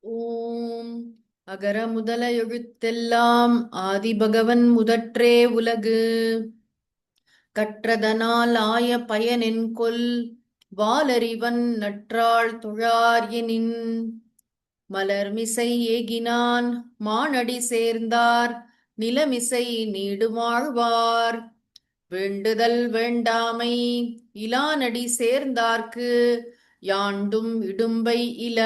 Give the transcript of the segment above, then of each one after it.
ஓம் அகர முதல எழுத்தெல்லாம் ஆதிபகவன் முதற்றே உலகு கற்றதனால் ஆய பயனென்கொல் வாலறிவன் நற்றாள் தொழார் எனின் மலர்மிசை ஏகினான் மானடி சேர்ந்தார் நிலமிசை நீடு வாழ்வார் வேண்டுதல் வேண்டாமை இலானடி சேர்ந்தார்க்கு யாண்டும் இடும்பை இல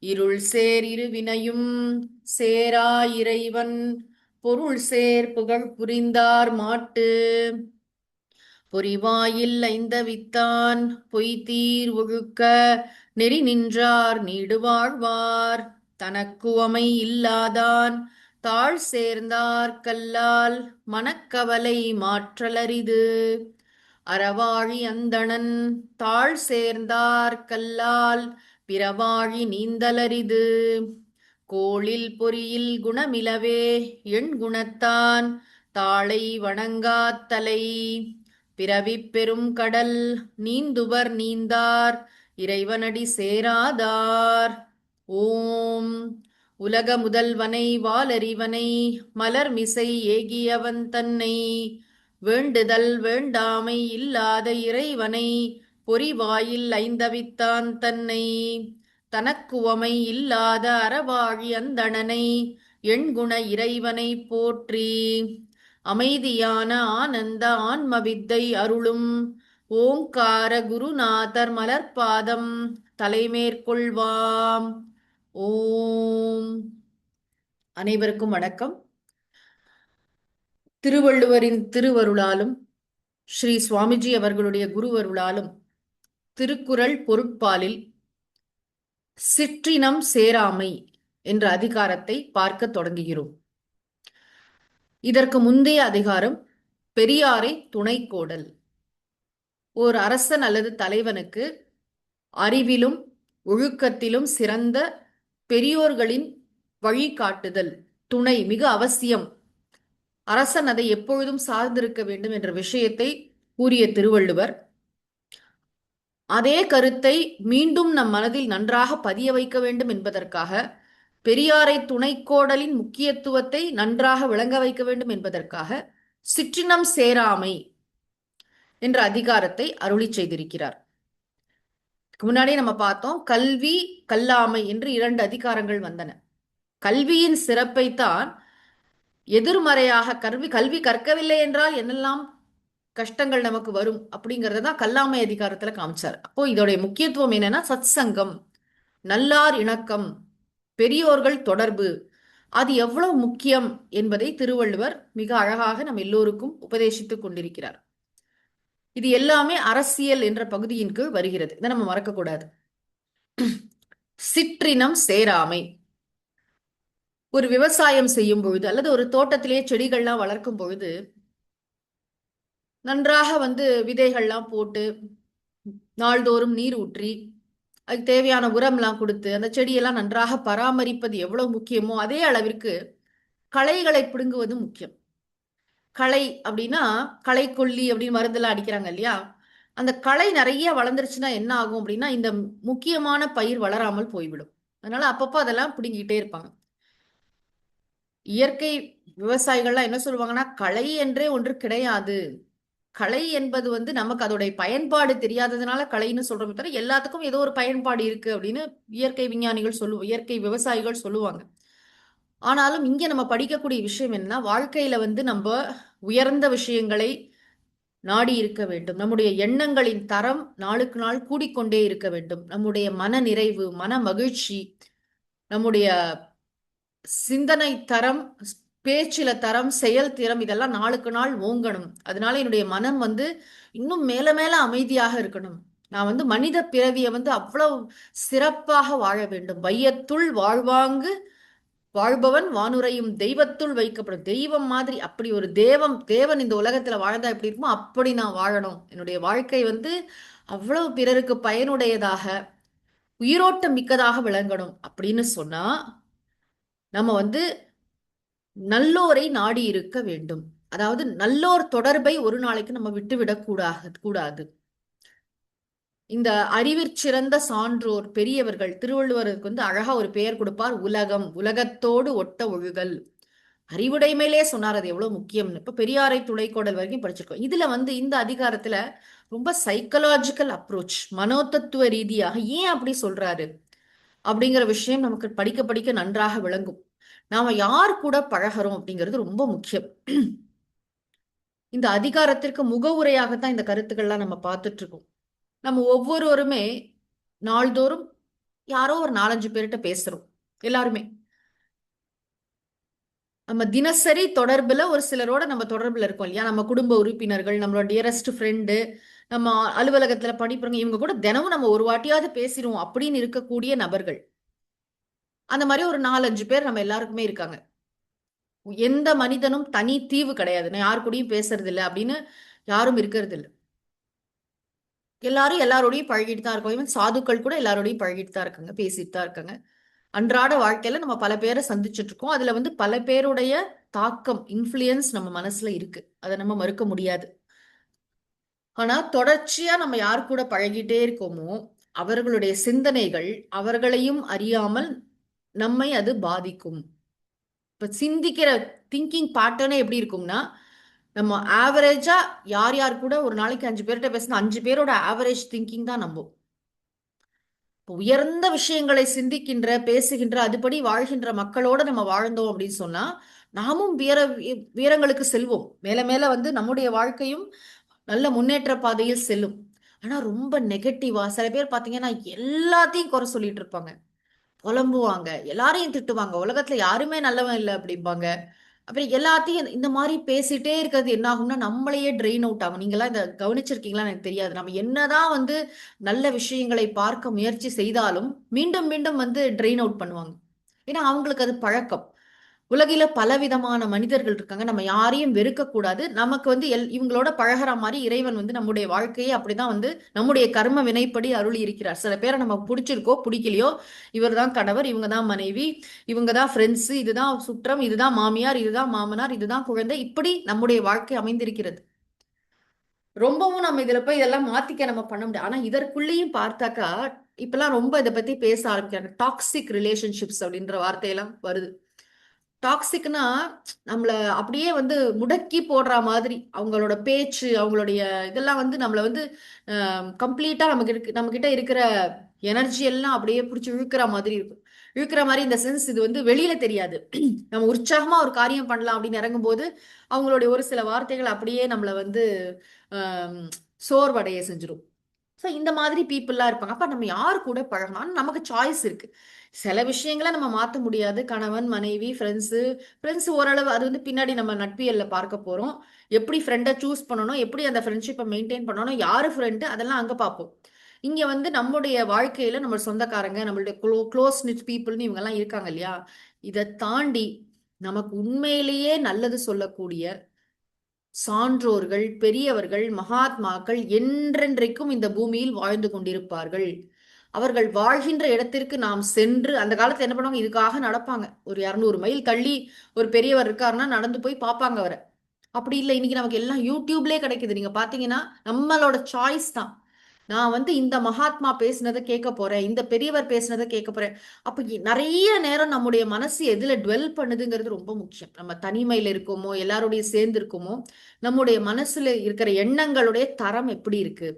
இருள் சேர் இருவினையும் சேரா இறைவன் பொருள் சேர் புகழ் புரிந்தார் மாட்டு பொறிவாயில் ஐந்தவித்தான் பொய்தீர் ஒழுக்க நெறி நின்றார் நீடு வாழ்வார் தனக்குவமை இல்லாதான் தாழ் சேர்ந்தார் கல்லால் மனக்கவலை மாற்றலரிது அறவாழி அந்தணன் தாழ் சேர்ந்தார் கல்லால் பிறவாழி நீந்தலரிது கோளில் பொறியில் குணமிலவே எண் குணத்தான் தாளை வணங்காத்தலை பிறவிப் பெரும் கடல் நீந்துவர் நீந்தார் இறைவனடி சேராதார். ஓம் உலக முதல்வனை வாலறிவனை மலர்மிசை ஏகியவன் தன்னை வேண்டுதல் வேண்டாமை இல்லாத இறைவனை பொறிவாயில் ஐந்தவித்தான் தன்னை தனக்குவமை இல்லாத அறவாழி அந்தணனை எண்குண இறைவனை போற்றி அமைதியான ஆனந்த ஆன்மவித்தை அருளும் ஓங்கார குருநாதர் மலர்பாதம் தலைமேற்கொள்வாம். ஓம். அனைவருக்கும் வணக்கம். திருவள்ளுவரின் திருவருளாலும் ஸ்ரீ சுவாமிஜி அவர்களுடைய குருவருளாலும் திருக்குறள் பொருட்பாலில் சிற்றினம் சேராமை என்ற அதிகாரத்தை பார்க்க தொடங்குகிறோம். இதற்கு முந்தைய அதிகாரம் பெரியாரை துணைக்கோடல். ஓர் அரசன் அல்லது தலைவனுக்கு அறிவிலும் ஒழுக்கத்திலும் சிறந்த பெரியோர்களின் வழிகாட்டுதல் துணை மிக அவசியம். அரசன் அதை எப்பொழுதும் சார்ந்திருக்க வேண்டும் என்ற விஷயத்தை கூறிய திருவள்ளுவர் அதே கருத்தை மீண்டும் நம் மனதில் நன்றாக பதிய வைக்க வேண்டும் என்பதற்காக பெரியாரை துணைக்கோடலின் முக்கியத்துவத்தை நன்றாக விளங்க வைக்க வேண்டும் என்பதற்காக சிற்றினம் சேராமை என்ற அதிகாரத்தை அருளி செய்திருக்கிறார். முன்னாடியே நம்ம பார்த்தோம், கல்வி கல்லாமை என்று 2 அதிகாரங்கள் வந்தன. கல்வியின் சிறப்பைத்தான் எதிர்மறையாக கல்வி கற்கவில்லை என்றால் என்னெல்லாம் கஷ்டங்கள் நமக்கு வரும் அப்படிங்கறத தான் கல்லாமை அதிகாரத்துல காமிச்சார். அப்போ இதோடைய முக்கியத்துவம் என்னன்னா, சத் சங்கம், நல்லார் இணக்கம், பெரியோர்கள் தொடர்பு, அது எவ்வளவு முக்கியம் என்பதை திருவள்ளுவர் மிக அழகாக நம் எல்லோருக்கும் உபதேசித்துக் கொண்டிருக்கிறார். இது எல்லாமே அரசியல் என்ற பகுதியின் கீழ் வருகிறது. இதை நம்ம மறக்கக்கூடாது. சிற்றினம் சேராமை. ஒரு விவசாயம் செய்யும் பொழுது அல்லது ஒரு தோட்டத்திலேயே செடிகள்லாம் வளர்க்கும் பொழுது நன்றாக விதைகள்லாம் போட்டு நாள்தோறும் நீர் ஊற்றி அதுக்கு தேவையான உரம்லாம் கொடுத்து அந்த செடியெல்லாம் நன்றாக பராமரிப்பது எவ்வளவு முக்கியமோ அதே அளவிற்கு களைகளை பிடுங்குவது முக்கியம். களை அப்படின்னா களைக்கொல்லி அப்படின்னு மருந்தெல்லாம் அடிக்கிறாங்க இல்லையா, அந்த களை நிறைய வளர்ந்துருச்சுன்னா என்ன ஆகும் அப்படின்னா இந்த முக்கியமான பயிர் வளராமல் போய்விடும். அதனால அப்பப்போ அதெல்லாம் பிடுங்கிட்டே இருப்பாங்க. இயற்கை விவசாயிகள்லாம் என்ன சொல்லுவாங்கன்னா, களை என்றே ஒன்று கிடையாது. களை என்பது நமக்கு அதோடைய பயன்பாடு தெரியாததுனால களைன்னு சொல்றோமே தவிர எல்லாத்துக்கும் ஏதோ ஒரு பயன்பாடு இருக்கு அப்படின்னு இயற்கை விஞ்ஞானிகள் இயற்கை விவசாயிகள் சொல்லுவாங்க. ஆனாலும் இங்க நம்ம படிக்கக்கூடிய விஷயம் என்னன்னா, வாழ்க்கையில நம்ம உயர்ந்த விஷயங்களை நாடி இருக்க வேண்டும். நம்முடைய எண்ணங்களின் தரம் நாளுக்கு நாள் கூடிக்கொண்டே இருக்க வேண்டும். நம்முடைய மன நிறைவு, மன மகிழ்ச்சி, நம்முடைய சிந்தனை தரம், பேச்சில தரம், செயல் திறம் இதெல்லாம் நாளுக்கு நாள் ஓங்கணும். அதனால என்னுடைய மனம் இன்னும் மேல மேல அமைதியாக இருக்கணும். நான் மனித பிறவியை அவ்வளவு சிறப்பாக வாழ வேண்டும். வையத்துள் வாழ்வாங்கு வாழ்பவன் வானுரையும் தெய்வத்துள் வைக்கப்படும். தெய்வம் மாதிரி அப்படி ஒரு தேவன் இந்த உலகத்துல வாழ்ந்தா எப்படி இருக்குமோ அப்படி நான் வாழணும். என்னுடைய வாழ்க்கை அவ்வளவு பிறருக்கு பயனுடையதாக உயிரோட்டம் மிக்கதாக விளங்கணும் அப்படின்னு சொன்னா நம்ம நல்லோரை நாடி இருக்க வேண்டும். அதாவது நல்லோர் தொடர்பை ஒரு நாளைக்கு நம்ம விட்டுவிடக் கூடாது. இந்த அறிவிற் சான்றோர் பெரியவர்கள் திருவள்ளுவருக்கு வந்து அழகா ஒரு பெயர் கொடுப்பார், உலகம், உலகத்தோடு ஒட்ட ஒழுகல். அறிவுடைமையிலே சொன்னார் அது எவ்வளவு முக்கியம்னு. இப்ப பெரியாரை துணைக்கோடல் வரைக்கும் படிச்சிருக்கோம். இதுல வந்து இந்த அதிகாரத்துல ரொம்ப சைக்கலாஜிக்கல் அப்ரோச், மனோதத்துவ ரீதியாக ஏன் அப்படி சொல்றாரு அப்படிங்கிற விஷயம் நமக்கு படிக்க படிக்க நன்றாக விளங்கும். நாம யார் கூட பழகிறோம் அப்படிங்கிறது ரொம்ப முக்கியம். இந்த அதிகாரத்திற்கு முகவுரையாகத்தான் இந்த கருத்துக்கள்லாம் நம்ம பார்த்துட்டு இருக்கோம். நம்ம ஒவ்வொருவருமே நாள்தோறும் யாரோ ஒரு 4-5 பேர்கிட்ட பேசுறோம். எல்லாருமே நம்ம தினசரி தொடர்புல ஒரு சிலரோட நம்ம தொடர்புல இருக்கோம் இல்லையா? நம்ம குடும்ப உறுப்பினர்கள், நம்மளோட டியரஸ்ட் ஃப்ரெண்டு, நம்ம அலுவலகத்துல பணிபுரிங்க, இவங்க கூட தினமும் நம்ம ஒரு வாட்டியாவது பேசிடுவோம் அப்படின்னு இருக்கக்கூடிய நபர்கள். அந்த மாதிரி ஒரு 4-5 பேர் நம்ம எல்லாருக்குமே இருக்காங்க. எந்த மனிதனும் தனி தீவு கிடையாது. நான் யாரு கூடயும் பேசுறது இல்லை அப்படின்னு யாரும் இருக்கிறது இல்லை. எல்லாரும் எல்லாரோடையும் பழகிட்டு தான் இருக்கோம். ஈவன் சாதுக்கள் கூட எல்லாரோடையும் பழகிட்டு தான் இருக்காங்க, பேசிட்டு தான் இருக்காங்க. அன்றாட வாழ்க்கையில நம்ம பல பேரை சந்திச்சுட்டு இருக்கோம். அதுல வந்து பல பேருடைய தாக்கம், இன்ஃப்ளூயன்ஸ் நம்ம மனசுல இருக்கு. அதை நம்ம மறுக்க முடியாது. ஆனா தொடர்ச்சியா நம்ம யார் கூட பழகிட்டே இருக்கோமோ அவர்களுடைய சிந்தனைகள் அவர்களையும் அறியாமல் நம்மை அது பாதிக்கும். இப்ப சிந்திக்கிற திங்கிங் பேட்டர்னே எப்படி இருக்கும்னா, நம்ம ஆவரேஜா யார் யார் கூட ஒரு நாளைக்கு 5 பேர்கிட்ட பேசினா 5 பேரோட ஆவரேஜ் திங்கிங் தான் நம்பும். உயர்ந்த விஷயங்களை சிந்திக்கின்ற, பேசுகின்ற, அதுபடி வாழ்கின்ற மக்களோட நம்ம வாழ்ந்தோம் அப்படின்னு சொன்னா நாமும் வீரங்களுக்கு செல்வோம். மேல மேல வந்து நம்முடைய வாழ்க்கையும் நல்ல முன்னேற்ற பாதையில் செல்லும். ஆனா ரொம்ப நெகட்டிவா சில பேர் பாத்தீங்கன்னா எல்லாத்தையும் குறை சொல்லிட்டு இருப்பாங்க, புலம்புவாங்க, எல்லாரையும் திட்டுவாங்க, உலகத்துல யாருமே நல்லவன் இல்லை அப்படிம்பாங்க. அப்புறம் எல்லாத்தையும் இந்த மாதிரி பேசிட்டே இருக்கிறது என்ன ஆகும்னா நம்மளையே ட்ரெயின் அவுட் ஆகும். நீங்களாம் இதை கவனிச்சிருக்கீங்களா எனக்கு தெரியாது. நம்ம என்னதான் வந்து நல்ல விஷயங்களை பார்க்க முயற்சி செய்தாலும் மீண்டும் மீண்டும் வந்து ட்ரெயின் அவுட் பண்ணுவாங்க. ஏன்னா அவங்களுக்கு அது பழக்கம். உலகில பலவிதமான மனிதர்கள் இருக்காங்க. நம்ம யாரையும் வெறுக்கக்கூடாது. நமக்கு வந்து இவங்களோட பழகுற மாதிரி இறைவன் வந்து நம்முடைய வாழ்க்கையை அப்படிதான் வந்து நம்முடைய கர்ம வினைப்படி அருளி இருக்கிறார். சில பேரை நமக்கு பிடிச்சிருக்கோ பிடிக்கலையோ, இவர் தான் கணவர், இவங்க தான் மனைவி, இவங்க தான் ஃப்ரெண்ட்ஸ், இதுதான் சுற்றம், இதுதான் மாமியார், இதுதான் மாமனார், இதுதான் குழந்தை, இப்படி நம்முடைய வாழ்க்கை அமைந்திருக்கிறது. ரொம்பவும் நம்ம இதுல போய் இதெல்லாம் மாத்திக்க நம்ம பண்ண முடியாது. ஆனா இதற்குள்ளேயும் பார்த்தாக்கா இப்பெல்லாம் ரொம்ப இதை பத்தி பேச ஆரம்பிக்கிறாங்க. டாக்ஸிக் ரிலேஷன்ஷிப்ஸ் அப்படின்ற வார்த்தையெல்லாம் வருது. டாக்ஸிக்னா நம்மள அப்படியே வந்து முடக்கி போடுற மாதிரி அவங்களோட பேச்சு, அவங்களுடைய இதெல்லாம் வந்து நம்மள வந்து கம்ப்ளீட்டா நமக்கு நம்ம கிட்ட இருக்கிற எனர்ஜி எல்லாம் அப்படியே பிடிச்சி இழுக்கிற மாதிரி இருக்கும். இழுக்கிற மாதிரி இந்த சென்ஸ் இது வந்து வெளியில தெரியாது. நம்ம உற்சாகமா ஒரு காரியம் பண்ணலாம் அப்படின்னு இறங்கும் போது அவங்களுடைய ஒரு சில வார்த்தைகள் அப்படியே நம்மள வந்து சோர்வடைய செஞ்சிடும். ஸோ இந்த மாதிரி பீப்புளெலாம் இருப்பாங்க. அப்போ நம்ம யார் கூட பழகணும்னு நமக்கு சாய்ஸ் இருக்கு. சில விஷயங்களை நம்ம மாற்ற முடியாது. கணவன், மனைவி, ஃப்ரெண்ட்ஸ் ஓரளவு அது வந்து பின்னாடி நம்ம நட்பியல்ல பார்க்க போறோம். எப்படி ஃப்ரெண்டை சூஸ் பண்ணணும், எப்படி அந்த ஃப்ரெண்ட்ஷிப்பை மெயின்டைன் பண்ணணும், யாரு ஃப்ரெண்டு, அதெல்லாம் அங்கே பார்ப்போம். இங்க வந்து நம்முடைய வாழ்க்கையில நம்ம சொந்தக்காரங்க, நம்மளுடைய க்ளோஸ் நிட் பீப்புள்னு இவங்கெல்லாம் இருக்காங்க இல்லையா? இதை தாண்டி நமக்கு உண்மையிலேயே நல்லது சொல்லக்கூடிய சான்றோர்கள், பெரியவர்கள், மகாத்மாக்கள் என்றென்றைக்கும் இந்த பூமியில் வாழ்ந்து கொண்டிருப்பார்கள். அவர்கள் வாழ்கின்ற இடத்திற்கு நாம் சென்று, அந்த காலத்துல என்ன பண்ணுவாங்க, இதுக்காக நடப்பாங்க. ஒரு 200 மைல் தள்ளி ஒரு பெரியவர் இருக்காருன்னா நடந்து போய் பார்ப்பாங்க அவரை. அப்படி இல்லை, இன்னைக்கு நமக்கு எல்லாம் யூடியூப்லயே கிடைக்குது. நீங்க பாத்தீங்கன்னா நம்மளோட சாய்ஸ் தான். நான் வந்து இந்த மகாத்மா பேசினதை கேட்க போறேன், இந்த பெரியவர் பேசினதை கேட்க போறேன். அப்ப நிறைய நேரம் நம்முடைய மனசு எதுல டுவெல் பண்ணுதுங்கிறது ரொம்ப முக்கியம். நம்ம தனிமையில இருக்கோமோ, எல்லாரோடய சேர்ந்து இருக்கோமோ, நம்முடைய மனசுல இருக்கிற எண்ணங்களுடைய தரம் எப்படி இருக்கு,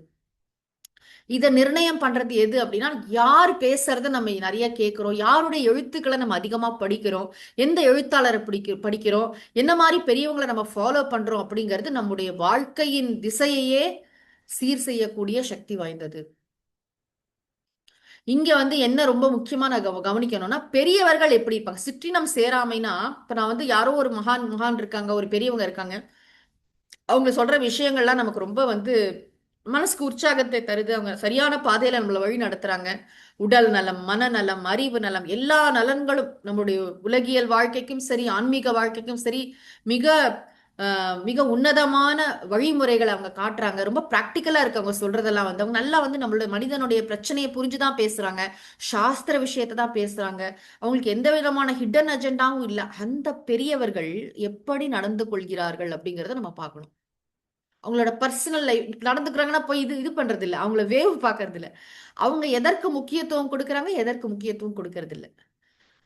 இதை நிர்ணயம் பண்றது எது அப்படின்னா, யார் பேசுறத நம்ம நிறைய கேட்கிறோம், யாருடைய எழுத்துக்களை நம்ம அதிகமா படிக்கிறோம், எந்த எழுத்தாளரை படிக்கிறோம், என்ன மாதிரி பெரியவங்களை நம்ம ஃபாலோ பண்றோம் அப்படிங்கிறது நம்முடைய வாழ்க்கையின் திசையையே சீர் செய்யக்கூடிய சக்தி வாய்ந்தது. இங்க வந்து என்ன ரொம்ப முக்கியமா நான் கவனிக்கணும்னா, பெரியவர்கள் எப்படி இருப்பாங்க. சிற்றினம் சேராமைனா, இப்ப நான் வந்து யாரோ ஒரு மகான் மகான் இருக்காங்க, ஒரு பெரியவங்க இருக்காங்க, அவங்க சொல்ற விஷயங்கள்லாம் நமக்கு ரொம்ப வந்து மனசுக்கு உற்சாகத்தை தருது. அவங்க சரியான பாதையில நம்மளை வழி நடத்துறாங்க. உடல் நலம், மனநலம், அறிவு நலம், எல்லா நலன்களும் நம்முடைய உலகியல் வாழ்க்கைக்கும் சரி, ஆன்மீக வாழ்க்கைக்கும் சரி, மிக மிக உன்னதமான வழிமுறைகளை அவங்க காட்டுறாங்க. ரொம்ப பிராக்டிக்கலா இருக்கு அவங்க சொல்றதெல்லாம். வந்து அவங்க நல்லா வந்து நம்மளுடைய மனிதனுடைய பிரச்சனையை புரிஞ்சுதான் பேசுறாங்க, சாஸ்திர விஷயத்தை தான் பேசுறாங்க. அவங்களுக்கு எந்த விதமான ஹிடன் அஜெண்டாவும் இல்லை. அந்த பெரியவர்கள் எப்படி நடந்து கொள்கிறார்கள் அப்படிங்கிறத நம்ம பார்க்கணும். அவங்களோட பர்சனல் லைஃப் நடந்துக்கிறாங்கன்னா போய் இது இது பண்றது இல்ல, அவங்கள வேவ் பார்க்கறது இல்ல. அவங்க எதற்கு முக்கியத்துவம் கொடுக்குறாங்க, எதற்கு முக்கியத்துவம் கொடுக்கறது இல்ல.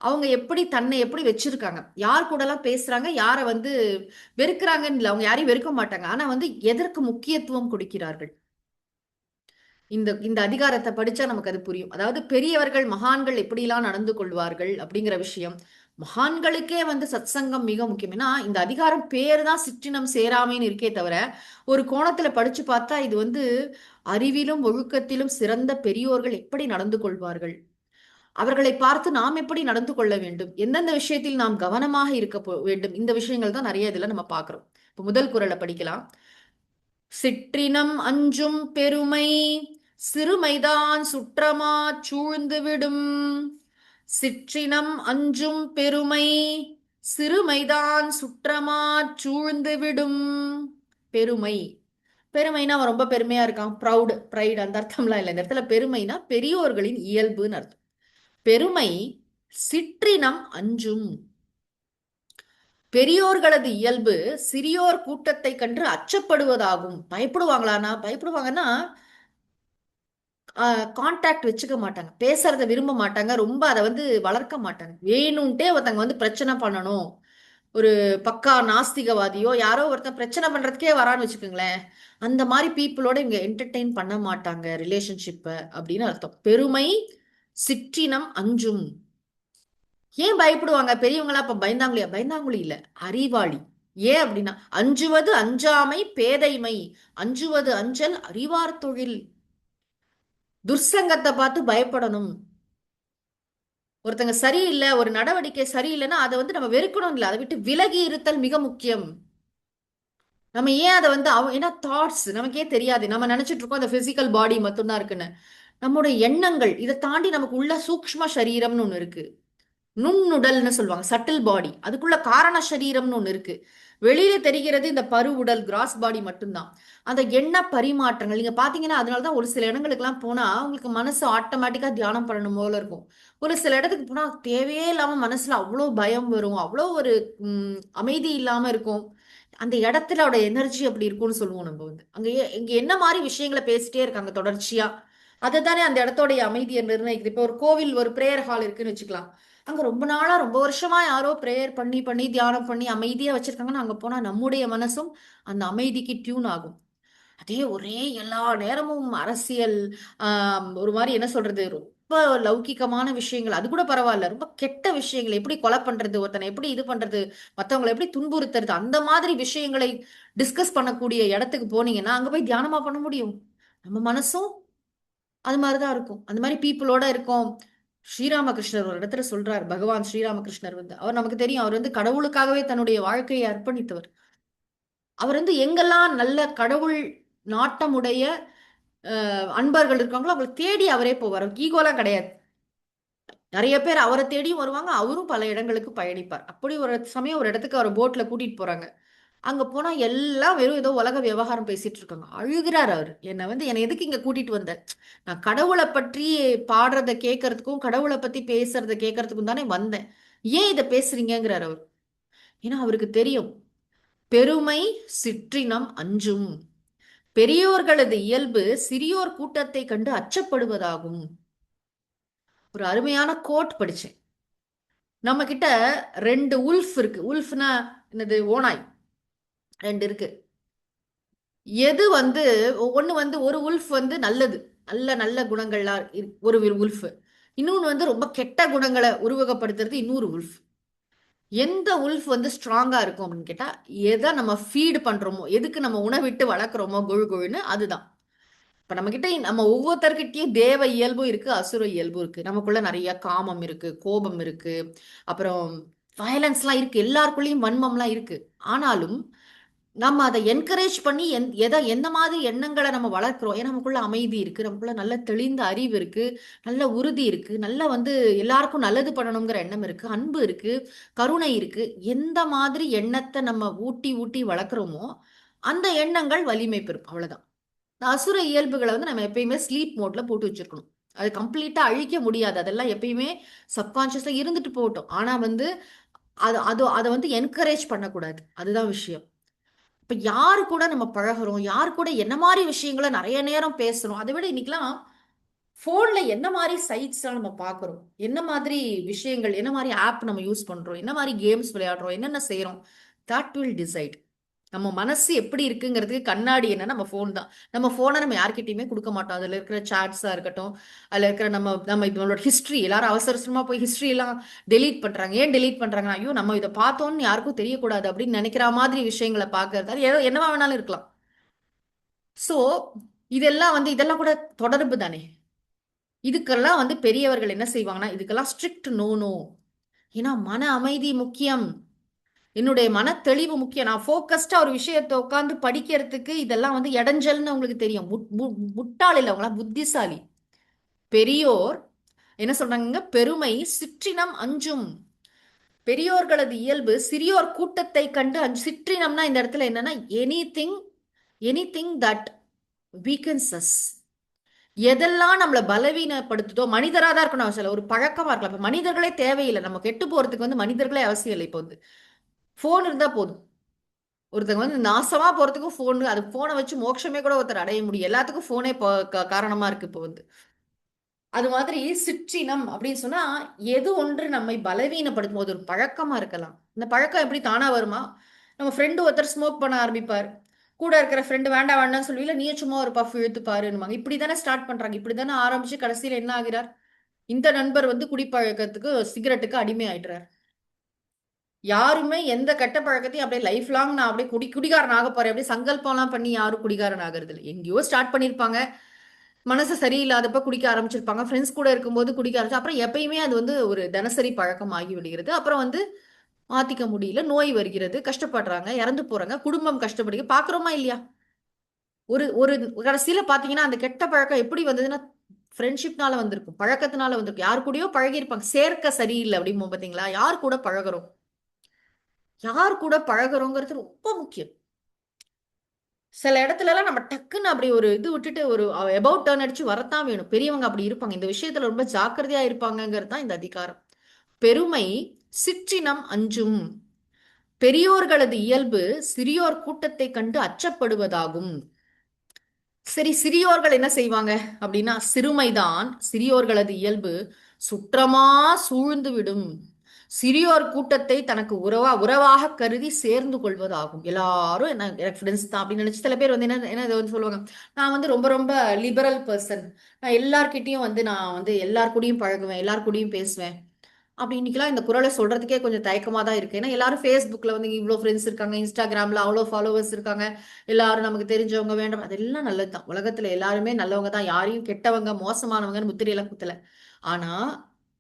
அவங்க எப்படி தன்னை எப்படி வச்சிருக்காங்க, யார் கூட எல்லாம் பேசுறாங்க, யாரை வந்து வெறுக்கிறாங்கன்னு இல்ல, அவங்க யாரையும் வெறுக்க மாட்டாங்க. ஆனா வந்து எதற்கு முக்கியத்துவம் கொடுக்கிறார்கள். இந்த இந்த அதிகாரத்தை படிச்சா நமக்கு அது புரியும். அதாவது பெரியவர்கள் மகான்கள் எப்படிலாம் நடந்து கொள்வார்கள் அப்படிங்கிற விஷயம். மகான்களுக்கே வந்து சத்சங்கம் மிக முக்கியம். ஏன்னா இந்த அதிகாரம் பேர் தான் சிற்றினம் சேராமைன்னு இருக்கே தவிர, ஒரு கோணத்துல படிச்சு பார்த்தா இது வந்து அறிவிலும் ஒழுக்கத்திலும் சிறந்த பெரியோர்கள் எப்படி நடந்து கொள்வார்கள், அவர்களை பார்த்து நாம் எப்படி நடந்து கொள்ள வேண்டும், எந்தெந்த விஷயத்தில் நாம் கவனமாக இருக்க வேண்டும், இந்த விஷயங்கள் தான் நிறைய இதுல நம்ம பார்க்கிறோம். இப்போ முதல் குறளை படிக்கலாம். சிற்றினம் அஞ்சும் பெருமை சிறுமைதான் சுற்றமாச் சூழ்ந்துவிடும். சிற்றினம் அஞ்சும் பெருமை சிறுமைதான் சுற்றமாச் சூழ்ந்துவிடும். பெருமை, பெருமைனா அவன் ரொம்ப பெருமையா இருக்கான், ப்ரௌடு ப்ரைடு அந்த அர்த்தம்லாம் இல்லை. இந்த இடத்துல பெருமைனா பெரியோர்களின் இயல்புன்னு அர்த்தம். பெருமை சிற்றினம் அஞ்சும். பெரியோர்களது இயல்பு சிறியோர் கூட்டத்தை கண்டு அச்சப்படுவதாகும். பயப்படுவாங்களானா, பயப்படுவாங்கன்னா கான்டாக்ட் வச்சுக்க மாட்டாங்க, பேசுறத விரும்ப மாட்டாங்க, ரொம்ப அதை வந்து வளர்க்க மாட்டாங்க. வேணும்ட்டே ஒருத்தங்க வந்து பிரச்சனை பண்ணணும், ஒரு பக்கா நாஸ்திகவாதியோ யாரோ ஒருத்தன் பிரச்சனை பண்றதுக்கே வரான்னு வச்சுக்கோங்களேன், அந்த மாதிரி பீப்புளோட இவங்க என்டர்டெயின் பண்ண மாட்டாங்க ரிலேஷன்ஷிப்பை அப்படின்னு அர்த்தம். பெருமை சிற்றினம் அஞ்சும். ஏன் பயப்படுவாங்க பெரியவங்களா? அப்ப பயந்தாங்குழியா? பயந்தாங்குழி இல்ல, அறிவாளி. ஏன் அப்படின்னா அஞ்சுவது அஞ்சாமை பேதைமை, அஞ்சுவது அஞ்சல் அறிவார் தொழில். துர்சங்கத்தை பார்த்து பயப்படணும். ஒருத்தங்க சரியில்லை, ஒரு நடவடிக்கை சரியில்லைன்னா அதை வந்து நம்ம வெறுக்கணும் இல்லை, அதை விட்டு விலகி இருத்தல் மிக முக்கியம். நம்ம ஏன் அதை வந்து ஏன்னா தாட்ஸ் நமக்கே தெரியாது, நம்ம நினைச்சிட்டு இருக்கோம் அந்த பிசிக்கல் பாடி மட்டும்தான் இருக்குன்னு. நம்முடைய எண்ணங்கள் இதை தாண்டி நமக்கு உள்ள சூக்ஷ்ம சரீரம்னு ஒண்ணு இருக்கு, நுண்ணுடல்னு சொல்லுவாங்க, சட்டில் பாடி. அதுக்குள்ள காரண சரீரம்னு ஒண்ணு இருக்கு. வெளியில தெரிகிறது இந்த பரு உடல் கிராஸ் பாடி மட்டும்தான். அந்த எண்ண பரிமாற்றங்கள் நீங்க பாத்தீங்கன்னா, அதனாலதான் ஒரு சில இடங்களுக்குலாம் போனா உங்களுக்கு மனசு ஆட்டோமேட்டிக்கா தியானம் பண்ணணும் போல இருக்கும். ஒரு சில இடத்துக்கு போனா தேவையே இல்லாம மனசுல அவ்வளோ பயம் வரும், அவ்வளோ ஒரு அமைதி இல்லாம இருக்கும். அந்த இடத்துல எனர்ஜி அப்படி இருக்கும்னு சொல்லுவோம் நம்ம வந்து. அங்க இங்க என்ன மாதிரி விஷயங்களை பேசிட்டே இருக்காங்க தொடர்ச்சியா, அதுதானே அந்த இடத்தோடைய அமைதியை நிர்ணயிக்குது. இப்போ ஒரு கோவில் ஒரு பிரேயர் ஹால் இருக்குன்னு வச்சுக்கலாம், அங்க ரொம்ப நாளா ரொம்ப வருஷமா யாரோ பிரேயர் பண்ணி பண்ணி தியானம் பண்ணி அமைதியா வச்சிருக்காங்கன்னா அங்க போனா நம்முடைய மனசும் அந்த அமைதிக்கு டியூன் ஆகும். அதே ஒரே எல்லா நேரமும் அரசியல், ஒரு மாதிரி என்ன சொல்றது, ரொம்ப லௌகிகமான விஷயங்கள் அது கூட பரவாயில்ல, ரொம்ப கெட்ட விஷயங்கள் எப்படி கொலை பண்றது, ஒருத்தனை எப்படி இது பண்றது, மத்தவங்களை எப்படி துன்புறுத்துறது, அந்த மாதிரி விஷயங்களை டிஸ்கஸ் பண்ணக்கூடிய இடத்துக்கு போனீங்கன்னா அங்க போய் தியானமா பண்ண முடியும்? நம்ம மனசும் அது மாதிரிதான் இருக்கும். அந்த மாதிரி பீப்புளோட இருக்கும். ஸ்ரீராமகிருஷ்ணர் ஒரு இடத்துல சொல்றார், பகவான் ஸ்ரீராமகிருஷ்ணர் வந்து, அவர் நமக்கு தெரியும், அவர் வந்து கடவுளுக்காகவே தன்னுடைய வாழ்க்கையை அர்ப்பணித்தவர். அவர் வந்து எங்கெல்லாம் நல்ல கடவுள் நாட்டமுடைய அன்பர்கள் இருக்காங்களோ அவங்களை தேடி அவரே போவார். ஈகோலாம் கிடையாது. நிறைய பேர் அவரை தேடியும் வருவாங்க, அவரும் பல இடங்களுக்கு பயணிப்பார். அப்படி ஒரு சமயம் ஒரு இடத்துக்கு அவர் போட்ல கூட்டிட்டு போறாங்க. அங்க போனா எல்லாம் வெறும் ஏதோ உலக விவகாரம் பேசிட்டு இருக்காங்க. அழுகிறார் அவர். என்னை எதுக்கு இங்க கூட்டிட்டு வந்த? நான் கடவுளை பற்றி பாடுறத கேட்கறதுக்கும் கடவுளை பத்தி பேசுறத கேட்கறதுக்கும் தானே வந்தேன். ஏன் இதை பேசுறீங்கிறார் அவர். ஏன்னா அவருக்கு தெரியும் பெருமை சிற்றினம் அஞ்சும். பெரியோர்களது இயல்பு சிறியோர் கூட்டத்தை கண்டு அச்சப்படுவதாகும். ஒரு அருமையான கோட் படிச்சேன். நம்ம கிட்ட ரெண்டு உல்ஃப் இருக்கு. உல்ஃப்னா என்னது? ஓனாய் ரெண்டு இருக்கு. எது வந்து ஒண்ணு வந்து ஒரு உல்ஃப் வந்து நல்லது, நல்ல நல்ல குணங்கள்லாம் ஒரு உல்ஃப். இன்னொன்னு வந்து ரொம்ப கெட்ட குணங்களை உருவகப்படுத்துறது இன்னொரு உல்ஃப். எந்த உல்ஃப் வந்து ஸ்ட்ராங்கா இருக்கும் அப்படின்னு கேட்டா, எதை நம்ம ஃபீடு பண்றோமோ, எதுக்கு நம்ம உணவிட்டு வளர்க்குறோமோ கொழு கொழுன்னு அதுதான். இப்ப நம்ம கிட்ட நம்ம ஒவ்வொருத்தர்கிட்டயும் தேவ இயல்பும் இருக்கு, அசுர இயல்பும் இருக்கு. நமக்குள்ள நிறைய காமம் இருக்கு, கோபம் இருக்கு, அப்புறம் வயலன்ஸ்லாம் இருக்கு, எல்லாருக்குள்ளயும் வன்மம்லாம் இருக்கு. ஆனாலும் நம்ம அதை என்கரேஜ் பண்ணி எதை எந்த மாதிரி எண்ணங்களை நம்ம வளர்க்குறோம். ஏன்னா நமக்குள்ள அமைதி இருக்கு, நமக்குள்ள நல்ல தெளிந்த அறிவு இருக்கு, நல்ல உறுதி இருக்கு, நல்ல வந்து எல்லாருக்கும் நல்லது பண்ணணுங்கிற எண்ணம் இருக்கு, அன்பு இருக்கு, கருணை இருக்கு. எந்த மாதிரி எண்ணத்தை நம்ம ஊட்டி ஊட்டி வளர்க்குறோமோ அந்த எண்ணங்கள் வலிமை பெறும். அவ்வளவுதான். இந்த அசுர இயல்புகளை வந்து நம்ம எப்பயுமே ஸ்லீப் மோட்ல போட்டு வச்சிருக்கணும். அது கம்ப்ளீட்டா அழிக்க முடியாது, அதெல்லாம் எப்பயுமே சப்கான்சியஸா இருந்துட்டு போகட்டும். ஆனா வந்து அது அது அதை வந்து என்கரேஜ் பண்ணக்கூடாது, அதுதான் விஷயம். இப்ப யாரு கூட நம்ம பழகுறோம், யாரு கூட என்ன மாதிரி விஷயங்களை நிறைய நேரம் பேசுறோம், அதை விட இன்னைக்கெல்லாம் போன்ல என்ன மாதிரி சைட்ஸ் நம்ம பார்க்குறோம், என்ன மாதிரி விஷயங்கள், என்ன மாதிரி ஆப் நம்ம யூஸ் பண்றோம், என்ன மாதிரி கேம்ஸ் விளையாடுறோம், என்னென்ன செய்றோம், தட் வில் டிசைட் நம்ம மனசு எப்படி இருக்குங்கிறதுக்கு கண்ணாடி என்ன நம்ம ஃபோன் தான். நம்ம ஃபோனை நம்ம யார்கிட்டயுமே கொடுக்க மாட்டோம். அதில் இருக்கிற சாட்ஸா இருக்கட்டும், அதில் இருக்கிற நம்ம நம்ம நம்மளோட ஹிஸ்ட்ரி, எல்லாரும் அவசர அவசரமா போய் ஹிஸ்ட்ரி எல்லாம் டெலீட் பண்றாங்க. ஏன் டெலீட் பண்றாங்கன்னா, ஐயோ நம்ம இதை பார்த்தோம்னு யாருக்கும் தெரியக்கூடாது அப்படின்னு நினைக்கிற மாதிரி விஷயங்களை பார்க்கறது, அது ஏதோ என்னவா வேணாலும் இருக்கலாம். சோ இதெல்லாம் இதெல்லாம் கூட தொடர்பு தானே. இதுக்கெல்லாம் பெரியவர்கள் என்ன செய்வாங்கன்னா, இதுக்கெல்லாம் ஸ்ட்ரிக்ட் நோ நோ. ஏன்னா மன அமைதி முக்கியம், என்னுடைய மன தெளிவு முக்கியம். நான் ஃபோக்கஸ்டா ஒரு விஷயத்தை உட்காந்து படிக்கிறதுக்கு இதெல்லாம் இடைஞ்சல்னு உங்களுக்கு தெரியும். முட்டாள் இல்லை, அவங்களாம் புத்திசாலி. பெரியோர் என்ன சொல்றாங்க, பெருமை சிற்றினம் அஞ்சும். பெரியோர்களது இயல்பு சிறியோர் கூட்டத்தை கண்டு அஞ்சு. சிற்றினம்னா இந்த இடத்துல என்னன்னா, anything anything that weakens us. எதெல்லாம் நம்மளை பலவீனப்படுத்துதோ, மனிதரா தான் இருக்கணும் அவசியம் இல்லை, ஒரு பழக்கமா இருக்கலாம். இப்ப மனிதர்களே தேவையில்லை, நம்ம கெட்டு போறதுக்கு மனிதர்களே அவசியம் இல்லை. இப்போ போன் இருந்தா போதும். ஒருத்தங்க நாசமா போறதுக்கும் போன், அது போனை வச்சு மோட்சமே கூட ஒருத்தர் அடைய முடியும். எல்லாத்துக்கும் போனே காரணமா இருக்கு இப்போ அது மாதிரி சிற்றினம் அப்படின்னு சொன்னா, எது ஒன்று நம்மை பலவீனப்படுத்தும் போது, ஒரு பழக்கமா இருக்கலாம். இந்த பழக்கம் எப்படி தானா வருமா? நம்ம ஃப்ரெண்டு ஒருத்தர் ஸ்மோக் பண்ண ஆரம்பிப்பார், கூட இருக்கிற ஃப்ரெண்டு வேண்டாம் வேண்டாம்னு சொல்லுவீல, நீயே சும்மா ஒரு பஃப் இழுத்து பாருன்னுவாங்க. இப்படித்தானே ஸ்டார்ட் பண்றாங்க, இப்படித்தானே ஆரம்பிச்சு கடைசியில என்ன ஆகிறார், இந்த நண்பர் குடிப்பழக்கத்துக்கு, சிகரெட்டுக்கு அடிமை ஆயிடுறார். யாருமே எந்த கெட்ட பழக்கத்தையும் அப்படியே லைஃப் லாங் நான் அப்படியே குடிகாரன் ஆக போறேன் அப்படியே சங்கல்பம்லாம் பண்ணி யாரும் குடிகாரன் ஆகிறது இல்லை. எங்கேயோ ஸ்டார்ட் பண்ணியிருப்பாங்க, மனசு சரியில்லாதப்ப குடிக்க ஆரம்பிச்சிருப்பாங்க, ஃப்ரெண்ட்ஸ் கூட இருக்கும்போது குடிக்க ஆரம்பிச்சு, அப்புறம் எப்பயுமே அது ஒரு தினசரி பழக்கம் ஆகி விடுகிறது. அப்புறம் மாத்திக்க முடியல, நோய் வருகிறது, கஷ்டப்படுறாங்க, இறந்து போறாங்க, குடும்பம் கஷ்டப்படுங்க, பாக்குறோமா இல்லையா? ஒரு ஒரு கடைசியில பாத்தீங்கன்னா அந்த கெட்ட பழக்கம் எப்படி வந்ததுன்னா, ஃப்ரெண்ட்ஷிப்னால வந்திருக்கும், பழக்கத்தினால வந்திருக்கும். யாரு கூடயோ பழகி இருப்பாங்க, சேர்க்க சரியில்லை அப்படிமோ பாத்தீங்களா. யார் கூட பழகுறோம், யார் கூட பழகுறோங்கிறது ரொம்ப முக்கியம். சில இடத்துல எல்லாம் நம்ம டக்குன்னு அப்படி ஒரு இது விட்டுட்டு ஒரு அபவுட் டர்ன் அடிச்சு வரத்தான் வேணும். பெரியவங்க அப்படி இருப்பாங்க, இந்த விஷயத்துல ரொம்ப ஜாக்கிரதையா இருப்பாங்கிறது தான் இந்த அதிகாரம். பெருமை சிற்றினம் அஞ்சும். பெரியோர்களது இயல்பு சிறியோர் கூட்டத்தை கண்டு அச்சப்படுவதாகும். சரி, சிறியோர்கள் என்ன செய்வாங்க அப்படின்னா, சிறுமைதான் சிறியோர்களது இயல்பு சுற்றமா சூழ்ந்து விடும். சிறியோர் கூட்டத்தை தனக்கு உறவாக கருதி சேர்ந்து கொள்வதாகும். எல்லாரும் என்ன எனக்கு ஃப்ரெண்ட்ஸ் தான் அப்படின்னு நினைச்சு சில பேர் என்ன என்ன இதை சொல்லுவாங்க, நான் ரொம்ப ரொம்ப லிபரல் பர்சன், நான் எல்லார்கிட்டயும் நான் எல்லார் கூடயும் பழகுவேன், எல்லார் கூடயும் பேசுவேன். அப்படி இன்னைக்கெல்லாம் இந்த குரலை சொல்றதுக்கே கொஞ்சம் தயக்கமா தான் இருக்கு. ஏன்னா எல்லாரும் ஃபேஸ்புக்ல இவ்வளோ ஃப்ரெண்ட்ஸ் இருக்காங்க, இன்ஸ்டாகிராம்ல அவ்வளோ ஃபாலோவர்ஸ் இருக்காங்க, எல்லாரும் நமக்கு தெரிஞ்சவங்க வேண்டும், அதெல்லாம் நல்லதுதான். உலகத்துல எல்லாருமே நல்லவங்க தான், யாரையும் கெட்டவங்க மோசமானவங்கன்னு முத்திரையெல்லாம் குத்தல. ஆனா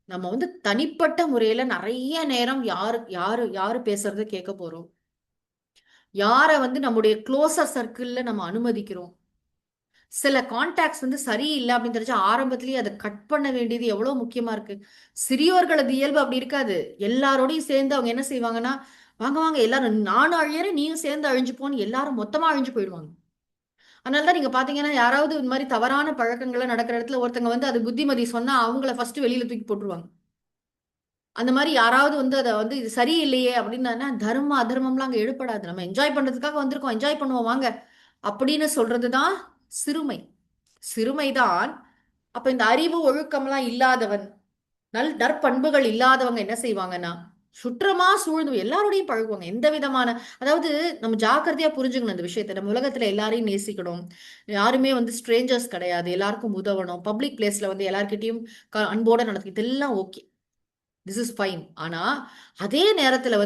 நம்ம தனிப்பட்ட முறையில நிறைய நேரம் யாரு யாரு யாரு பேசுறத கேட்க போறோம், யார நம்முடைய க்ளோசர் சர்க்கிள்ல நம்ம அனுமதிக்கிறோம். சில கான்டாக்ட்ஸ் சரியில்லை அப்படின்னு தெரிஞ்சு ஆரம்பத்திலேயே அதை கட் பண்ண வேண்டியது எவ்வளவு முக்கியமா இருக்கு. சிறியோர்களது இயல்பு அப்படி இருக்காது. எல்லாரோடையும் சேர்ந்து அவங்க என்ன செய்வாங்கன்னா, வாங்க வாங்க எல்லாரும், நானும் அழியறேன் நீயும் சேர்ந்து அழிஞ்சு போன்னு எல்லாரும் மொத்தமா அழிஞ்சு போயிடுவாங்க. அதனாலதான் நீங்க பாத்தீங்கன்னா, யாராவது இந்த மாதிரி தவறான பழக்கங்களை நடக்கிற இடத்துல ஒருத்தங்க அது புத்திமதி சொன்னா அவங்கள ஃபர்ஸ்ட் வெளியில தூக்கி போட்டுருவாங்க. அந்த மாதிரி யாராவது அதை இது சரியில்லையே அப்படின்னா, தர்ம அதர்மம்லாம் அங்க எழுப்படாது, நம்ம என்ஜாய் பண்றதுக்காக வந்திருக்கோம், என்ஜாய் பண்ணுவோம் வாங்க அப்படின்னு சொல்றதுதான் சிறுமை. சிறுமைதான். அப்ப இந்த அறிவு ஒழுக்கம்லாம் இல்லாதவன், நற்பண்புகள் இல்லாதவங்க என்ன செய்வாங்கன்னா, சுற்றமா சூழ்ந்து எல்லாரோடையும் பழகுவாங்க. எந்த விதமான, அதாவது நம்ம ஜாக்கிரதையா புரிஞ்சுக்கணும் இந்த விஷயத்தை. நம்ம உலகத்துல எல்லாரையும் நேசிக்கணும், யாருமே ஸ்ட்ரேஞ்சர்ஸ் கிடையாது, எல்லாருக்கும் உதவணும், பப்ளிக் பிளேஸ்ல எல்லார்கிட்டையும் அன்போட நடத்தி, இதெல்லாம் ஓகே, திஸ் இஸ் ஃபைன். ஆனா அதே நேரத்துல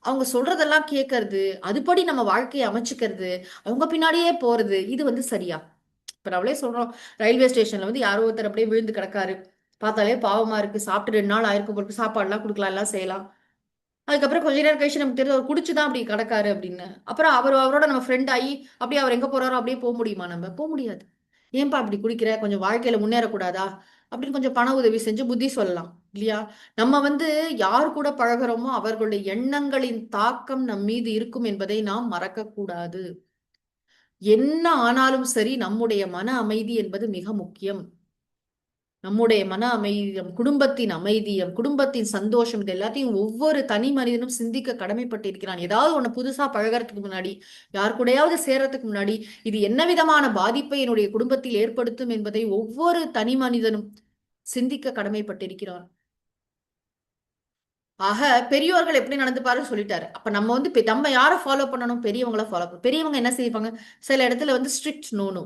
அவங்க சொல்றதெல்லாம் கேட்கறது, அதுபடி நம்ம வாழ்க்கையை அமைச்சுக்கிறது, அவங்க பின்னாடியே போறது, இது சரியா? இப்ப நம்மளே சொல்றோம், ரயில்வே ஸ்டேஷன்ல யாரோ ஒருத்தர் அப்படியே விழுந்து கிடக்காரு, பார்த்தாலே பாவமா இருக்கு, சாப்பிட்டு 2 நாள் ஆயிருக்கும் போட்டு, சாப்பாடு எல்லாம் கொடுக்கலாம், எல்லாம் செய்யலாம். அதுக்கப்புறம் கொஞ்ச நேரம் கழிச்சு நமக்கு தெரியும் அவர் குடிச்சுதான் அப்படி கிடக்காரு அப்படின்னு. அப்புறம் அவரோட நம்ம ஃப்ரெண்ட் ஆகி அப்படியே அவர் எங்க போறாரோ அப்படியே போக முடியுமா? நம்ம போக முடியாது. ஏன்பா அப்படி குடிக்கிற, கொஞ்சம் வாழ்க்கையில முன்னேறக்கூடாதா அப்படின்னு கொஞ்சம் பண உதவி செஞ்சு புத்தி சொல்லலாம் இல்லையா? நம்ம யார் கூட பழகிறோமோ அவர்களுடைய எண்ணங்களின் தாக்கம் நம் மீது இருக்கும் என்பதை நாம் மறக்க கூடாது. என்ன ஆனாலும் சரி, நம்முடைய மன அமைதி என்பது மிக முக்கியம். நம்முடைய மன அமைதி, நம் குடும்பத்தின் அமைதி, நம் குடும்பத்தின் சந்தோஷம், இது எல்லாத்தையும் ஒவ்வொரு தனி மனிதனும் சிந்திக்க கடமைப்பட்டு இருக்கிறான். ஏதாவது ஒண்ணு புதுசா பழகறதுக்கு முன்னாடி, யார் கூடயாவது சேர்றதுக்கு முன்னாடி, இது என்ன விதமான பாதிப்பை என்னுடைய குடும்பத்தில் ஏற்படுத்தும் என்பதை ஒவ்வொரு தனி மனிதனும் சிந்திக்க கடமைப்பட்டிருக்கிறான். ஆக பெரியோர்கள் எப்படி நடந்துப்பாருன்னு சொல்லிட்டாரு. அப்ப நம்ம வந்து நம்ம யாரை ஃபாலோ பண்ணணும்? பெரியவங்கள ஃபாலோ பண்ணணும். பெரியவங்க என்ன செய்வாங்க? சில இடத்துல வந்து ஸ்ட்ரிக்ட் நோ நோ.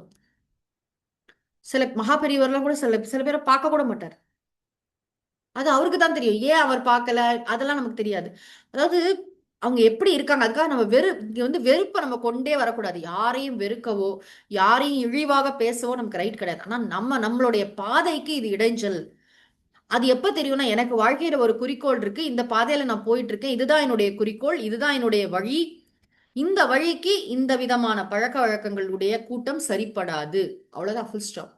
சில மகா பெரியவர்லாம் கூட சில சில பேரை பார்க்க கூட மாட்டார். அது அவருக்கு தான் தெரியும். ஏன் அவர் பார்க்கல? அதெல்லாம் நமக்கு தெரியாது. அதாவது அவங்க எப்படி இருக்காங்க? அதுக்காக நம்ம இங்க வந்து வெறுப்ப நம்ம கொண்டே வரக்கூடாது. யாரையும் வெறுக்கவோ, யாரையும் இழிவாக பேசவோ நமக்கு ரைட் கிடையாது. ஆனா நம்மளுடைய பாதைக்கு இது இடைஞ்சல். அது எப்ப தெரியும்னா, எனக்கு வாழ்க்கையில ஒரு குறிக்கோள் இருக்கு. இந்த பாதையில நான் போயிட்டு இருக்கேன். இதுதான் என்னுடைய குறிக்கோள். இதுதான் என்னுடைய வழி. இந்த வழிக்கு இந்த விதமான பழக்கவழக்கங்களுடைய கூட்டம் சரிப்படாது. அவ்வளவுதான், ஃபுல் ஸ்டாப்.